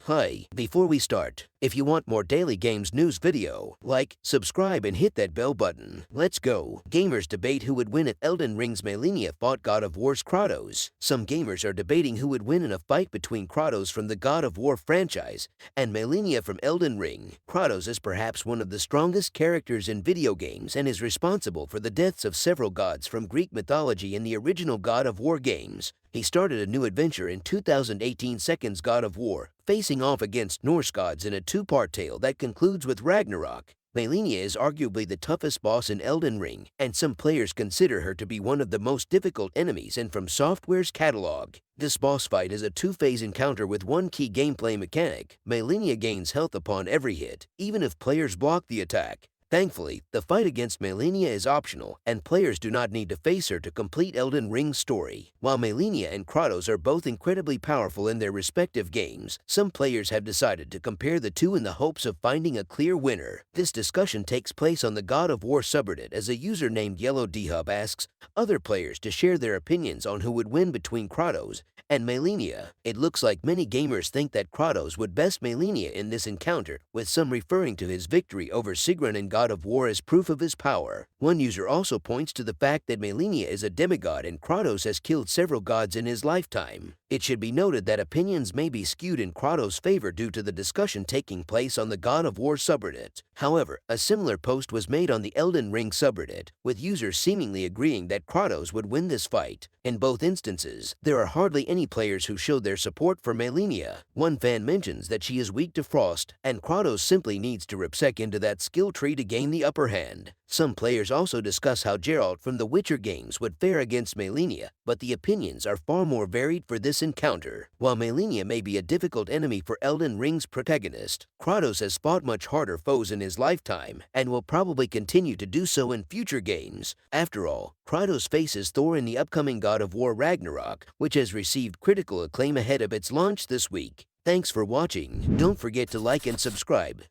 Hi, before we start, if you want more daily games news video, like, subscribe and hit that bell button. Let's go. Gamers debate who would win at Elden Ring's Malenia fought God of War's Kratos. Some gamers are debating who would win in a fight between Kratos from the God of War franchise and Malenia from Elden Ring. Kratos is perhaps one of the strongest characters in video games and is responsible for the deaths of several gods from Greek mythology in the original God of War games. He started a new adventure in 2018 Second's God of War, facing off against Norse gods in a two-part tale that concludes with Ragnarok. Malenia is arguably the toughest boss in Elden Ring, and some players consider her to be one of the most difficult enemies in From Software's catalog. This boss fight is a two-phase encounter with one key gameplay mechanic. Malenia gains health upon every hit, even if players block the attack. Thankfully, the fight against Malenia is optional, and players do not need to face her to complete Elden Ring's story. While Malenia and Kratos are both incredibly powerful in their respective games, some players have decided to compare the two in the hopes of finding a clear winner. This discussion takes place on the God of War subreddit as a user named YellowDHub asks other players to share their opinions on who would win between Kratos and Malenia. It looks like many gamers think that Kratos would best Malenia in this encounter, with some referring to his victory over Sigrun in God of War as proof of his power. One user also points to the fact that Malenia is a demigod and Kratos has killed several gods in his lifetime. It should be noted that opinions may be skewed in Kratos' favor due to the discussion taking place on the God of War subreddit. However, a similar post was made on the Elden Ring subreddit, with users seemingly agreeing that Kratos would win this fight. In both instances, there are hardly any players who showed their support for Malenia. One fan mentions that she is weak to frost, and Kratos simply needs to ripsec into that skill tree to gain the upper hand. Some players also discuss how Geralt from the Witcher games would fare against Malenia, but the opinions are far more varied for this encounter. While Malenia may be a difficult enemy for Elden Ring's protagonist, Kratos has fought much harder foes in his lifetime and will probably continue to do so in future games. After all, Kratos faces Thor in the upcoming God of War Ragnarok, which has received critical acclaim ahead of its launch this week. Thanks for watching. Don't forget to like and subscribe.